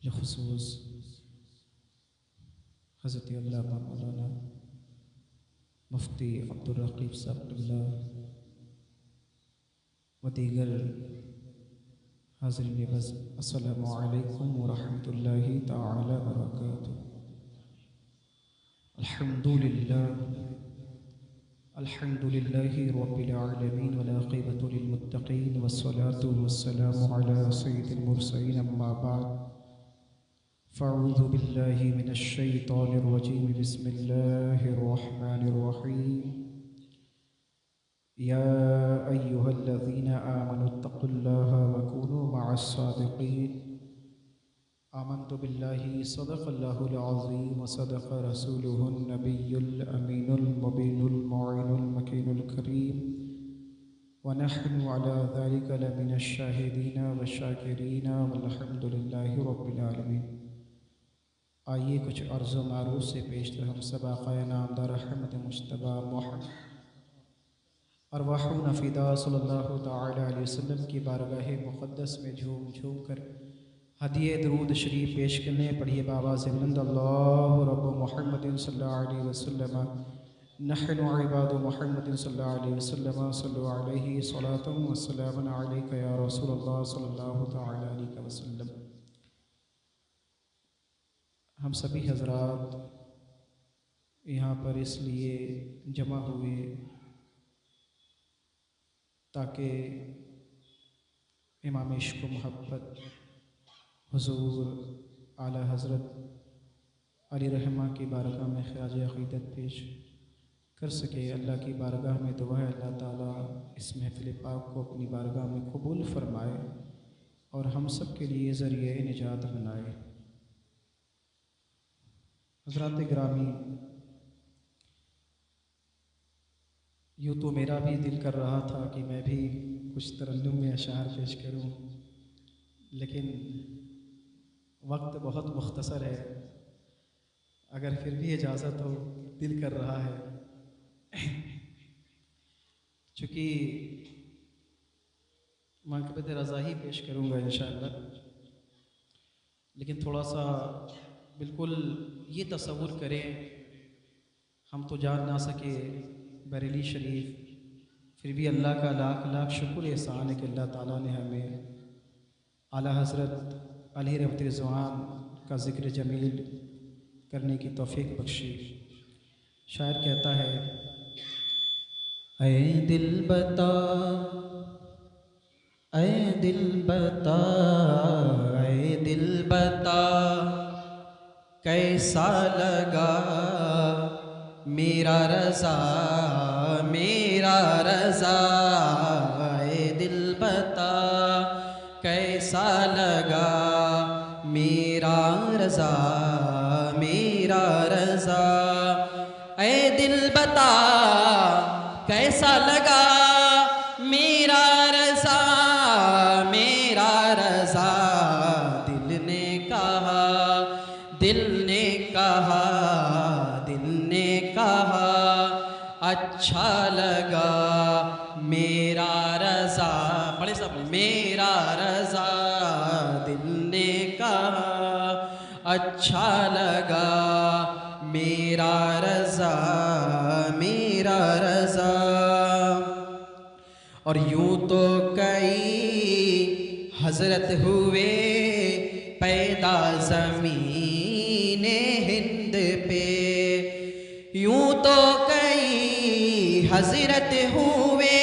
बिलखुसूस हज़रत अल्लामा मौलाना मुफ्ती अब्दुल रकीब साहब क़िबला व दीगर हाज़रीन बस, अस्सलामु अलैकुम व रहमतुल्लाहि तआला व बरकातुहू। अल्हम्दुलिल्लाहि रब्बिल आलमीन वल आक़िबतु लिल मुत्तक़ीन वस्सलातु वस्सलामु अला सय्यिदिल मुरसलीन अम्मा बअद। फ़अऊज़ु बिल्लाहि मिनश शैतानिर रजीम। बिस्मिल्लाहिर रहमानिर रहीम। या अय्युहल्लज़ीना आमनुत्तक़ुल्लाहा व कूनू मअस्सादिक़ीन। आमन्तु बिल्लाहि सदक़ल्लाहुल अज़ीम व सदक़ रसूलुहुन नबियुल अमीनुल मुबीनुल मुइनुल मकीनुल करीम व नहनु अला ज़ालिका लमिनश शाहिदीन व शाकिरीन वल्हम्दुलिल्लाहि रब्बिल आलमीन। आइए कुछ अर्ज़ व मारूफ़ से पेशतर हम सब आक़ाए नामदार अहमद मुज्तबा मोहम्मद अरवाहुना फ़िदा सल्लल्लाहु तआला अलैहि वसल्लम की बारगाह मुक़द्दस में झूम झूम कर हदिये दरूद शरीफ पेश करने पढ़िए बाबा से बुलंद अल्लाहु रब्बु मुहम्मदिन सल्लल्लाहु अलैहि वसल्लम नहनु इबादु मुहम्मदिन सल्लल्लाहु अलैहि वसल्लम सल्लु अलैहि सलातन व सलामन अलैका या रसूलल्लाह सल्लल्लाहु तआला अलैहि वसल्लम। हम सभी हज़रात यहाँ पर इसलिए जमा हुए ताकि इमाम इश्क़ व मोहब्बत हुज़ूर आला हज़रत अली रहमा की बारगाह में ख़िराज अक़ीदत पेश कर सके। अल्लाह की बारगाह में दुआ है अल्लाह ताला इस महफ़िल पाक को अपनी बारगाह में कबूल फ़रमाए और हम सब के लिए ज़रिए निजात बनाए। हज़रात गिरामी, यूँ तो मेरा भी दिल कर रहा था कि मैं भी कुछ तरन्नुम में अशार पेश करूँ, लेकिन वक्त बहुत मुख्तसर है। अगर फिर भी इजाज़त हो, दिल कर रहा है चूँकि माक़बत रज़ा ही पेश करूँगा इंशाअल्लाह, लेकिन थोड़ा सा बिल्कुल ये तसव्वुर करें, हम तो जान ना सके बरेली शरीफ, फिर भी अल्लाह का लाख लाख शुक्र एहसान है कि अल्लाह ताला ने हमें आला हज़रत अली रहमत रिज़वान का ज़िक्र जमील करने की तौफ़ीक बख्शी। शायर कहता है, ऐ दिल बता, ऐ दिल बता, ऐ दिल बता, कैसा लगा मेरा रज़ा, मेरा रज़ा। ऐ दिल बता, कैसा लगा मेरा रज़ा, मेरा रज़ा। ऐ दिल बता, कैसा लगा मेरा रज़ा, मेरा रज़ा। दिल ने कहा, दिल ने कहा, दिल ने कहा, अच्छा लगा मेरा रज़ा। बड़े सब मेरा रज़ा। दिल ने कहा, अच्छा लगा मेरा रज़ा, मेरा रज़ा। और यूँ तो कई हज़रत हुए पैदा ज़मीने हिंद पे, यूँ तो कई हज़रत हुए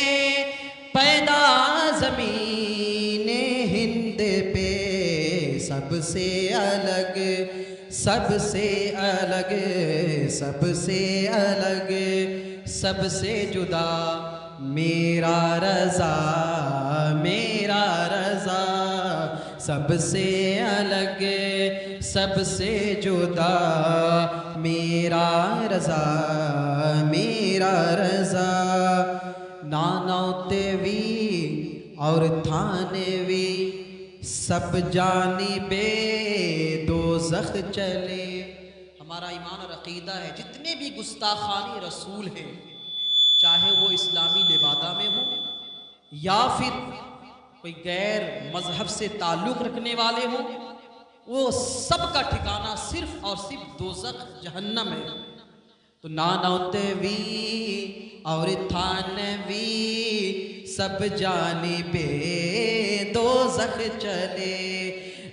पैदा ज़मीने हिंद पे। सबसे अलग, सबसे अलग, सबसे अलग, सबसे जुदा मेरा रज़ा, मेरा रज़ा। सबसे अलग, सबसे जुदा मेरा रज़ा, मेरा रज़ा। नानौतेवी और थानेवी सब जानिबे दोज़ख चले। हमारा ईमान और अक़ीदा है, जितने भी गुस्ताखानी रसूल हैं, चाहे वो इस्लामी लिबादा में हो या फिर कोई गैर मजहब से ताल्लुक़ रखने वाले हों, वो सब का ठिकाना सिर्फ और सिर्फ दोज़ख जहन्नम है। तो नानौतवी और थानवी सब जानिबे दोज़ख चले,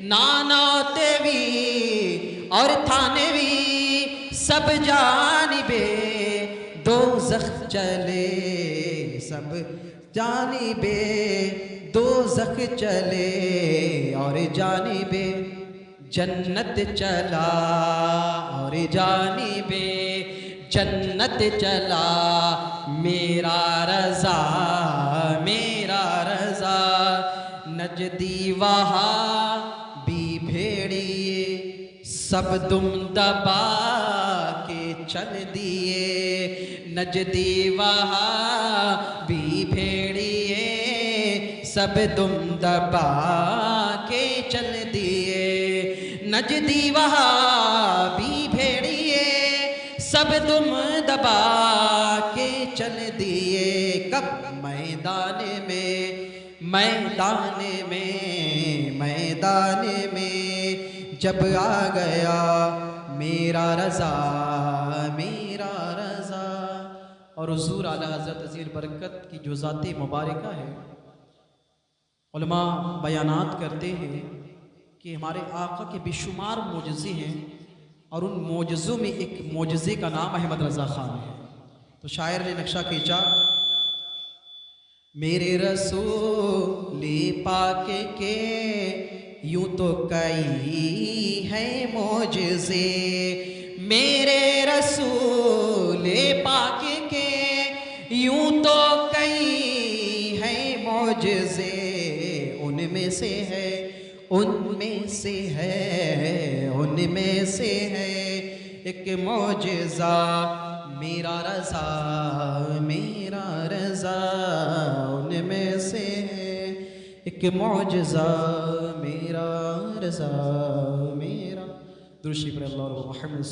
नानौतवी और थानवी सब जानिबे दोज़ख चले, सब जानिबे दोज़ख चले और जानिबे जन्नत चला, और जानिबे जन्नत चला। मेरा रज़ा मेरा रज़ा नजदी वहाँ भी भेड़िए सब दुम दबा के चल दिए, नजदी वहाँ भी भेड़िए सब दुम दबा के चल दिए, नजदी वहाँ भी भेड़िए सब दुम दबा के चल दिए। कब मैदान में जब आ गया मेरा रज़ा मेरा रज़ा। और हुज़ूर आला हज़रत अज़ीज़ बरकत की जो ज़ात मुबारका है, उलमा बयानात करते हैं कि हमारे आका के बेशुमार मोजज़े हैं और उन मोजज़ों में एक मोजज़े का नाम अहमद रज़ा ख़ान है। तो शायर ने नक्शा खींचा, मेरे रसूल पाक के यूं तो कई है मोजज़े, मेरे रसूल पाक के यूं तो कई है मोजज़े, उनमें से है एक मोजज़ा मेरा रज़ा मेरा रज़ा, उनमें से है एक मोजज़ा मेरा रज़ा मेरा। दुरूद पर अल्लाह मुहम्मद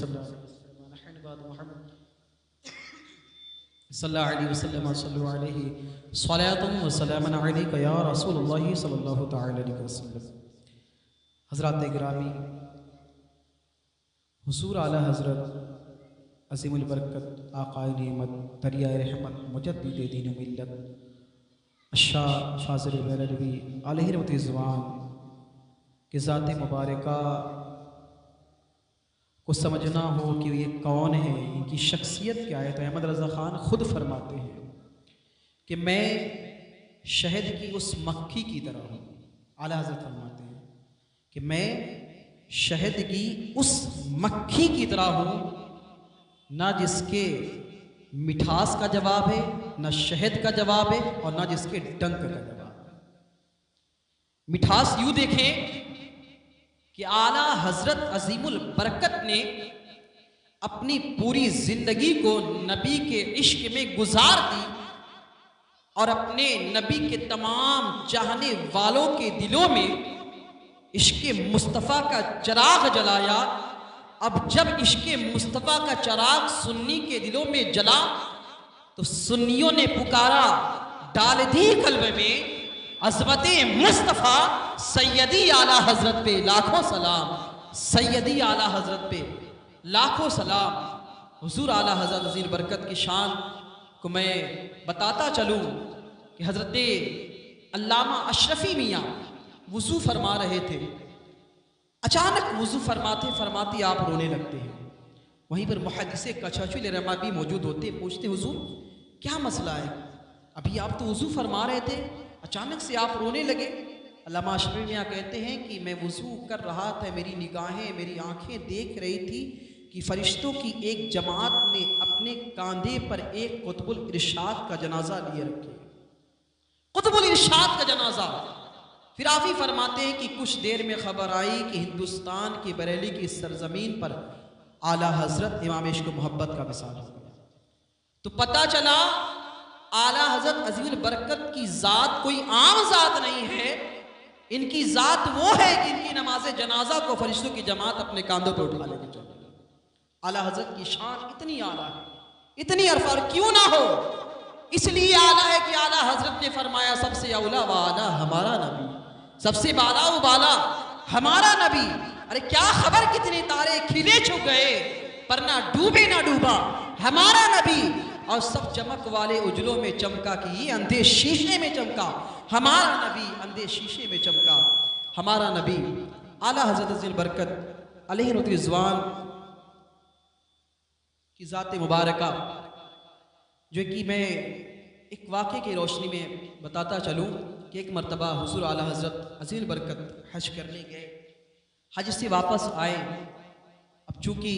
सल्लल्लाहु अलैहि वसल्लम सल्लल्लाहु अलैहि सलातुन व सलामुन अलैका या रसूलुल्लाह सल्लल्लाहु तआला अलैहि वसल्लम। हज़रात गिरामी, हुज़ूर आला हज़रत अज़ीमुल बरकत आक़ाए नेमत दरियाए रहमत मुजद्दिद दीन मिल्लत शाह फाज़िल बरेलवी अलैहि रहमतुज़्ज़मान की ज़ात मुबारका को समझना हो कि ये कौन है, इनकी शख्सियत क्या है, तो अहमद रज़ा ख़ान खुद फरमाते हैं कि मैं शहद की उस मक्खी की तरह हूँ। आला हज़रत फरमाते हैं कि मैं शहद की उस मक्खी की तरह हूँ, ना जिसके मिठास का जवाब है, ना शहद का जवाब है, और ना जिसके डंक का जवाब है। मिठास यूँ देखें कि आला हजरत अजीमुल बरकत ने अपनी पूरी जिंदगी को नबी के इश्क में गुजार दी और अपने नबी के तमाम चाहने वालों के दिलों में इश्क मुस्तफ़ा का चिराग जलाया। अब जब इश्क मुस्तफ़ा का चिराग सुन्नी के दिलों में जला तो सुन्नियों ने पुकारा, डाल दी कल्ब में अज़मते मुस्तफ़ा, सैयदी आला हजरत पे लाखों सलाम, सैयदी आला हजरत पे लाखों सलाम। हुजूर आला हजरत अज़ीज़ बरकत की शान को मैं बताता चलूँ कि हजरत अल्लामा अशरफी मियाँ वुज़ू फरमा रहे थे, अचानक वुज़ू फरमाते फरमाते आप रोने लगते हैं। वहीं पर मुहद्दिस कशशुल रमा भी मौजूद होते, पूछते हुजूर क्या मसला है, अभी आप तो वुज़ू फरमा रहे थे, अचानक से आप रोने लगे। अल्लामा अशरफी मियाँ कहते हैं कि मैं वुज़ू कर रहा था, मेरी निगाहें मेरी आँखें देख रही थी कि फ़रिश्तों की एक जमात ने अपने कांधे पर एक कुतुबुल इरशाद का जनाजा लिए रखे, कुतुबुल इरशाद का जनाजा। फिर आप ही फरमाते हैं कि कुछ देर में खबर आई कि हिंदुस्तान की बरेली की सरजमीन पर आला हजरत इमाम इश्क मोहब्बत का विसाल हो गया। तो पता चला आला हजरत अज़ीज़ुल बरकत की ज़ात कोई आम ज़ात नहीं है, इनकी ज़ात वो है कि इनकी नमाज जनाजा को फरिश्तों की जमात अपने कांधों पर उठा लेके चले। आला हजरत की शान इतनी आला है, इतनी अरफार क्यों ना हो, इसलिए आला है कि आला हजरत ने फरमाया सबसे औला व आला हमारा नबी, सबसे बाला वो बाला हमारा नबी। अरे क्या खबर कितने तारे खिले छुप गए, पर ना डूबे ना डूबा हमारा नबी। और सब चमक वाले उजलों में चमका कि ये अंधे शीशे में चमका हमारा नबी, अंधे शीशे में चमका हमारा नबी। आला हज़रत ज़िल बरकत अलैहि रिज़वान की ज़ात मुबारका, जो कि मैं एक वाक़े की रोशनी में बताता चलूँ कि एक मरतबा हुज़ूर आला हज़रत अज़ील बरकत हज करने गए, हज से वापस आए। अब चूँकि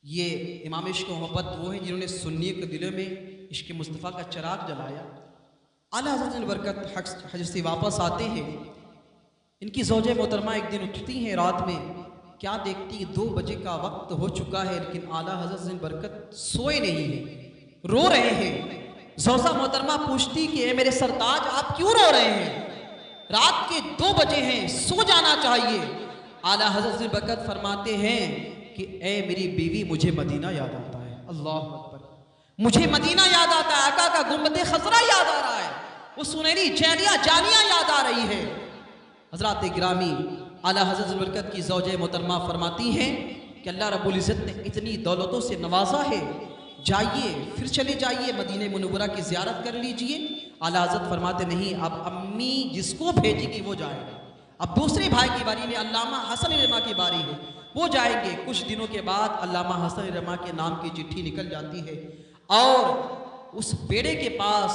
ये इमाम इश्क मोहब्बत वो हैं जिन्होंने सुन्नी के दिलों में इश्क मुस्तफ़ा का चिराग जलाया। आला हज़रत अज़ील बरकत हज से वापस आते हैं, इनकी ज़ौजे मोहतरमा एक दिन उठती हैं रात में, क्या देखती 2 बजे का वक्त हो चुका है, लेकिन आला हज़रत अज़ील बरकत सोए नहीं हैं, रो रहे हैं। ज़ौजा मोहतरमा पूछती कि मेरे सरताज आप क्यों रो रहे हैं, रात के 2 बजे हैं, सो जाना चाहिए। आला हज़रत अज़ील बरकत फरमाते हैं कि ए मेरी बीवी, मुझे मदीना याद आता है। अल्लाह अकबर, मुझे मदीना याद आता है, आका का गुंबद खज़रा याद आ रहा है, वो सुनहरी जैलिया जानिया याद आ रही है। हज़रात गिरामी, आला हज़रत अज़ील बरकत की ज़ौजे मोहतरमा फरमाती हैं कि अल्लाह रब्बुल इज़्ज़त ने इतनी दौलतों से नवाजा है, जाइए फिर चले जाइए मदीने मुनव्वरा की ज़ियारत कर लीजिए। आला हज़रत फरमाते नहीं, अब अम्मी जिसको भेजेगी वो जाएगा। अब दूसरे भाई की बारी में अल्लामा हसन रमा की बारी है, वो जाएंगे। कुछ दिनों के बाद अल्लामा हसन रमा के नाम की चिट्ठी निकल जाती है और उस बेड़े के पास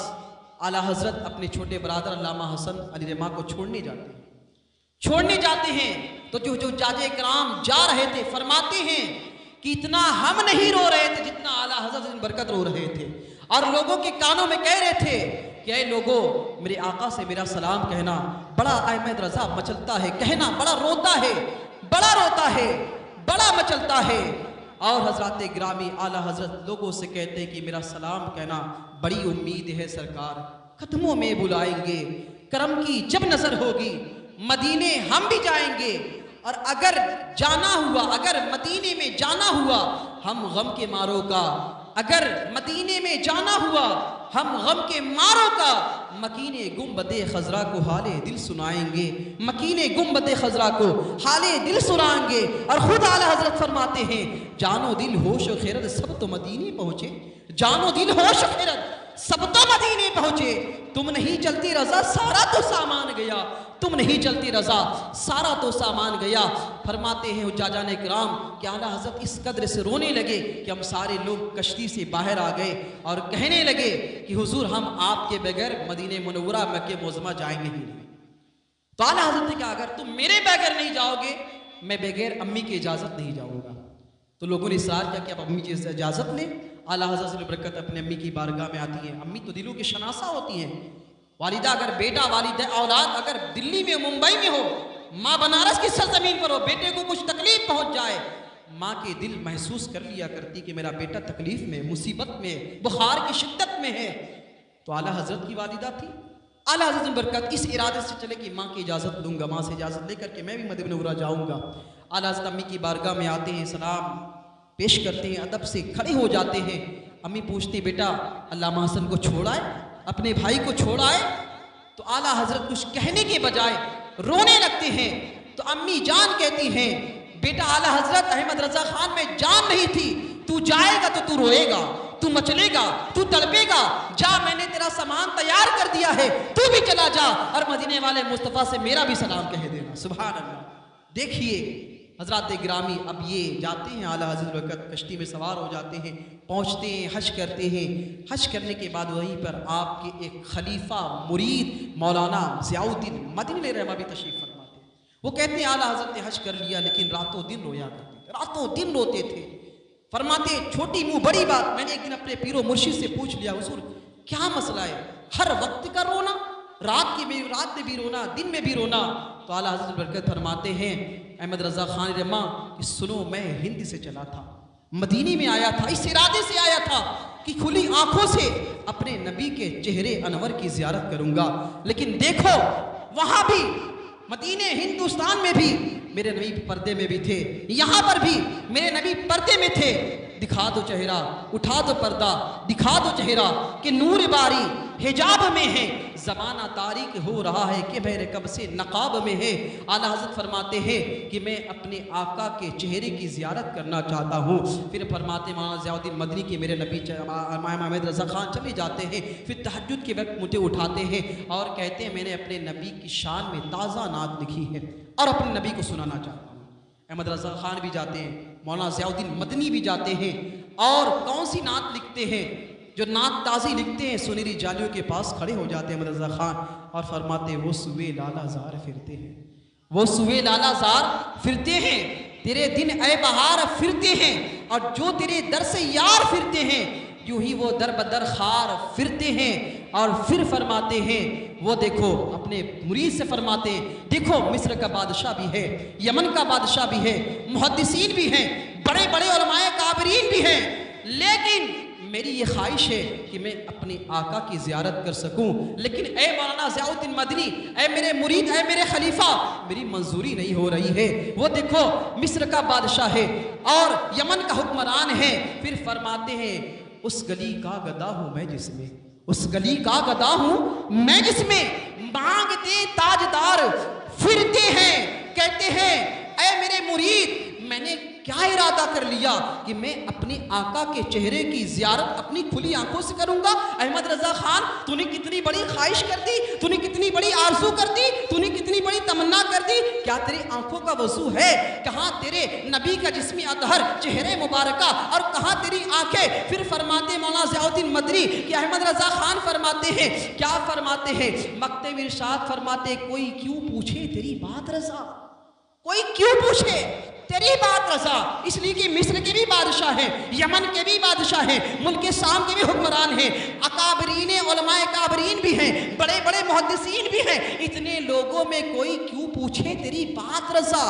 आला हज़रत अपने छोटे बरादर अल्लामा हसन अली रमा को छोड़ने जाते हैं। तो जो जाजे कराम जा रहे थे फरमाते हैं कि इतना हम नहीं रो रहे थे जितना आला हज़रत बरकत रो रहे थे, और लोगों के कानों में कह रहे थे कि ऐ लोगों, मेरे आका से मेरा सलाम कहना। बड़ा अहमद रज़ा मचलता है, कहना बड़ा रोता है, बड़ा मचलता है। और हज़रात ग्रामी आला हज़रत लोगों से कहते हैं कि मेरा सलाम कहना, बड़ी उम्मीद है सरकार कदमों में बुलाएंगे, करम की जब नज़र होगी मदीने हम भी जाएंगे। और अगर जाना हुआ, अगर मदीने में जाना हुआ हम गम के मारों का, अगर मदीने में जाना हुआ हम गम के मारों का, मकीने गुंबदे खज़रा को हाले दिल सुनाएंगे, मकीने गुंबदे खज़रा को हाले दिल सुनाएंगे। और खुद आला हज़रत फरमाते हैं, जानो दिल होश और खैरत सब तो मदीने पहुँचे, जानो दिल होश और खैरत सब तो मदीने पहुँचे। तुम नहीं चलती रज़ा सारा तो सामान गया, तुम नहीं चलती रज़ा सारा तो सामान गया। फरमाते हैं हुज्जाजान इकराम कि आला हज़रत इस कदर से रोने लगे कि हम सारे लोग कश्ती से बाहर आ गए और कहने लगे कि हुजूर हम आपके बगैर मदीने मुनव्वरा मक्के मोज़मा जाएंगे ही नहीं। तो आला हज़रत ने कहा अगर तुम मेरे बगैर नहीं जाओगे मैं बगैर अम्मी की इजाज़त नहीं जाऊँगा। तो लोगों ने इसार किया कि आप अम्मी की इजाज़त लें। आला हज़रत अज़ील बरकत अपने अम्मी की बारगाह में आती है। अम्मी तो दिलों की शनासा होती हैं, वालिदा अगर बेटा वालिदा औलाद अगर दिल्ली में मुंबई में हो, माँ बनारस की सरजमीन पर हो, बेटे को कुछ तकलीफ पहुंच जाए, माँ के दिल महसूस कर लिया करती कि मेरा बेटा तकलीफ में, मुसीबत में, बुखार की शिद्दत में है। तो आला हज़रत की वालिदा थी। आला हज़रत अज़ील बरकत इस इरादे से चले कि माँ की इजाज़त लूँगा, माँ से इजाज़त लेकर के मैं भी मदीना मुनव्वरा जाऊँगा। आला हज़रत अम्मी की बारगाह में आते हैं, सलाम पेश करते हैं, अदब से खड़े हो जाते हैं। अम्मी पूछती बेटा अल्लामा हसन को छोड़ा है, अपने भाई को छोड़ा है? तो आला हज़रत कुछ कहने के बजाय रोने लगते हैं। तो अम्मी जान कहती हैं बेटा आला हज़रत अहमद रज़ा खान में जान नहीं थी, तू जाएगा तो तू रोएगा, तू मचलेगा, तू तड़पेगा, जा मैंने तेरा सामान तैयार कर दिया है, तू भी चला जा और मदीने वाले मुस्तफ़ा से मेरा भी सलाम कह देना। सुभान अल्लाह। देखिए हज़रात गिरामी, अब ये जाते हैं आला हज़रत बरकत कश्ती में सवार हो जाते हैं, पहुँचते हैं, हज करते हैं। हज करने के बाद वहीं पर आपके एक खलीफा मुरीद मौलाना ज़ियाउद्दीन मदनी रहमा भी तशरीफ़ फरमाते हैं। वो कहते हैं आला हज़रत ने हज कर लिया लेकिन रातों दिन रोया करते थे, रातों दिन रोते थे। फरमाते छोटी मुँह बड़ी बात, मैंने एक दिन अपने पीरो मुर्शिद से पूछ लिया हुजूर क्या मसला है, हर वक्त का रोना, रात में भी रोना, दिन में भी रोना? तो आला हज़रत बरकत फरमाते हैं अहमद रज़ा खान रमा कि सुनो, मैं हिंद से चला था, मदीने में आया था, इस इरादे से आया था कि खुली आंखों से अपने नबी के चेहरे अनवर की ज़ियारत करूंगा, लेकिन देखो वहां भी मदीने हिंदुस्तान में भी मेरे नबी पर्दे में भी थे, यहाँ पर भी मेरे नबी पर्दे में थे। दिखा दो चेहरा, उठा दो पर्दा, दिखा दो चेहरा कि नूर बारी हिजाब में है, ज़माना तारीक हो रहा है कि मेरे कब से नकाब में है। आला हज़रत फरमाते हैं कि मैं अपने आका के चेहरे की ज़ियारत करना चाहता हूँ। फिर फरमाते मौलाना ज़ियाउद्दीन मदनी के मेरे नबी मोहम्मद रज़ा ख़ान चले जाते हैं। फिर तहज्जुद के वक्त मुझे उठाते हैं और कहते हैं मैंने अपने नबी की शान में ताज़ा नात लिखी है और अपने नबी को सुनाना चाहता हूँ। अहमद रज़ा ख़ान भी जाते हैं, मौलाना ज़ियाउद्दीन मदनी भी जाते हैं और कौन सी नात लिखते हैं, जो नात ताज़ी लिखते हैं, सुनहरी जालियों के पास खड़े हो जाते हैं अहमद रज़ा ख़ान और फरमाते वो सुबह लाला ज़ार फिरते हैं, वो सुबह लाला ज़ार फिरते हैं, तेरे दिन ए बहार फिरते हैं और जो तेरे दर से यार फिरते हैं यूं ही वो दर बदर खार फिरते हैं। और फिर फरमाते हैं वो देखो अपने मुरीद से फरमाते हैं देखो मिस्र का बादशाह भी है, यमन का बादशाह भी है, मुहद्दिसीन भी हैं, बड़े बड़े उलमाए काबरीन भी हैं, लेकिन मेरी ये ख्वाहिश है कि मैं अपने आका की ज़ियारत कर सकूं। लेकिन ए मौलाना ज़ियाउद्दीन मदनी, ए मेरे मुरीद, ए मेरे खलीफा, मेरी मंजूरी नहीं हो रही है। वो देखो मिस्र का बादशाह है और यमन का हुक्मरान है। फिर फरमाते हैं उस गली का गदा हूँ मैं जिसमें, उस गली का गदा हूँ मैं जिसमें मांगते ताजदार फिरते हैं। कहते हैं ऐ मेरे मुरीद, मैंने क्या इरादा कर लिया कि मैं अपने आका के चेहरे की ज़ियारत अपनी खुली आंखों से करूंगा। अहमद रज़ा ख़ान, तूने कितनी बड़ी ख्वाहिश कर दी, तूने कितनी बड़ी आरज़ू कर दी, तूने कितनी बड़ी तमन्ना कर दी, क्या तेरी आंखों का वज़ू है? कहाँ तेरे नबी का जिस्मी अतहर चेहरे मुबारका और कहाँ तेरी आंखें? फिर फरमाते मौलाना ज़ियाउद्दीन मदनी कि अहमद रज़ा ख़ान फरमाते हैं, क्या फरमाते हैं, मकते इरशाद फरमाते कोई क्यों पूछे तेरी बात रज़ा, कोई क्यों पूछे तेरी बात रज़ा, इसलिए कि मिस्र के भी बादशाह हैं, यमन के भी बादशाह हैं, मुल्क शाम के भी हुक्मरान हैं, अकाबरीन उलमाए काबरीन भी हैं, बड़े बड़े मुहद्दिसीन भी हैं। इतने लोगों में कोई क्यों पूछे तेरी बात रज़ा,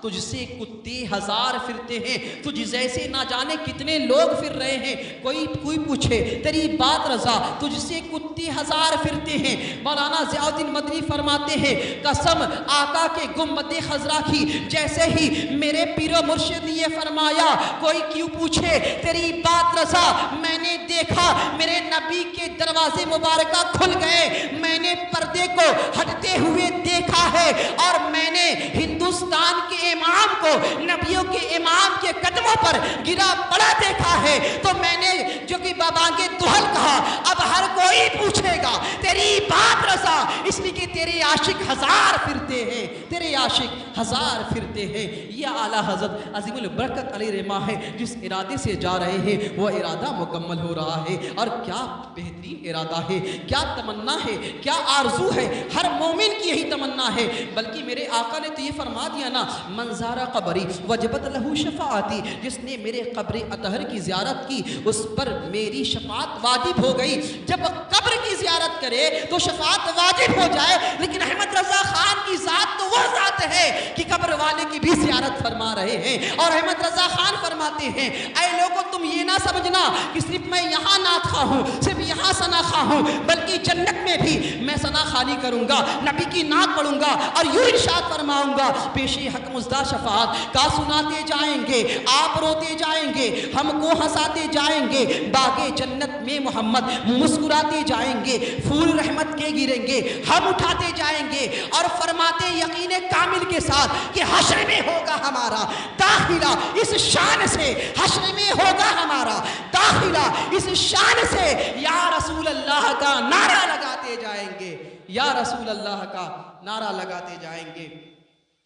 तुझसे कुत्ते हजार फिरते हैं, तुझ जैसे ना जाने कितने लोग फिर रहे हैं, कोई पूछे तेरी बात रज़ा, तुझसे कुत्ते हजार फिरते हैं। मौलाना ज़ियाउद्दीन मदनी फरमाते हैं कसम आका के गुम्बद खज़रा की, जैसे ही मेरे पीरो मुर्शिद ने ये फरमाया कोई क्यों पूछे तेरी बात रज़ा, मैंने देखा मेरे नबी के दरवाजे मुबारका खुल गए, मैंने पर्दे को हटते हुए देखा है और मैंने हिंदुस्तान के इमाम को नबियों के इमाम के कदमों पर गिरा पड़ा देखा है। तो मैंने जो कि बाबांगे दुहल कहा, अब हर कोई पूछेगा तेरी बात रज़ा, इसलिए कि तेरे आशिक हजार फिरते हैं, तेरे आशिक हजार फिरते हैं। यह आला हज़रत अज़ीमुल बरकत अली रहमा है, जिस इरादे से जा रहे हैं वह इरादा मुकम्मल हो रहा है। और क्या बेहतरीन इरादा है, क्या तमन्ना है, क्या आरजू है, हर मोमिन की यही तमन्ना है। बल्कि मेरे आका ने तो ये फरमा दिया ना, मंजारा कबरी वजबत लहू शफाअती, जिसने मेरे कब्र अतहर की ज़ियारत की उस पर मेरी शफाअत वाजिब हो गई। जब कब्र की ज़ियारत करे तो शफाअत वाजिब हो जाए, लेकिन अहमद रज़ा ख़ान की ज़ात तो वह ज़ात है कि कब्र वाले की भी ज़ियारत फरमा रहे हैं। और अहमद रज़ा ख़ान फरमाते हैं ऐ लोगों, तुम ये ना समझना कि सिर्फ मैं यहाँ नात खा हूँ, सिर्फ यहाँ सना खा हूँ, बल्कि जन्नत में भी मैं सना खानी करूँगा, नबी की नात पढ़ूंगा और यूँ इरशाद फरमाऊँगा पेशे हक मुज़दा शफाअत का सुनाते जाएंगे, आप रोते जाएंगे, हमको हंसाते जाएंगे, बागे जन्नत में मोहम्मद मुस्कुराते जाएंगे, फूल रहमत के गिरेंगे, हम उठाते जाएंगे। और फरमाते यकीन कामिल के साथ कि हश्र में होगा हमारा दाखिला इस शान से, हश्र में होगा हमारा दाखिला इस शान से, या रसूल अल्लाह का नारा लगाते जाएंगे, या रसूल अल्लाह का नारा लगाते जाएंगे।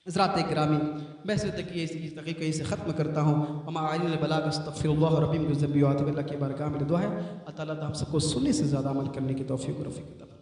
हज़रात गिरामी, मैं इस तक़ीक़ से ख़त्म करता हूँ। अल्लाह के बारगाह में दुआ है, अल्लाह ताला हम सबको सुनने से ज़्यादा अमल करने की तौफ़ीक़ और रफ़ीक़ अता फरमाए।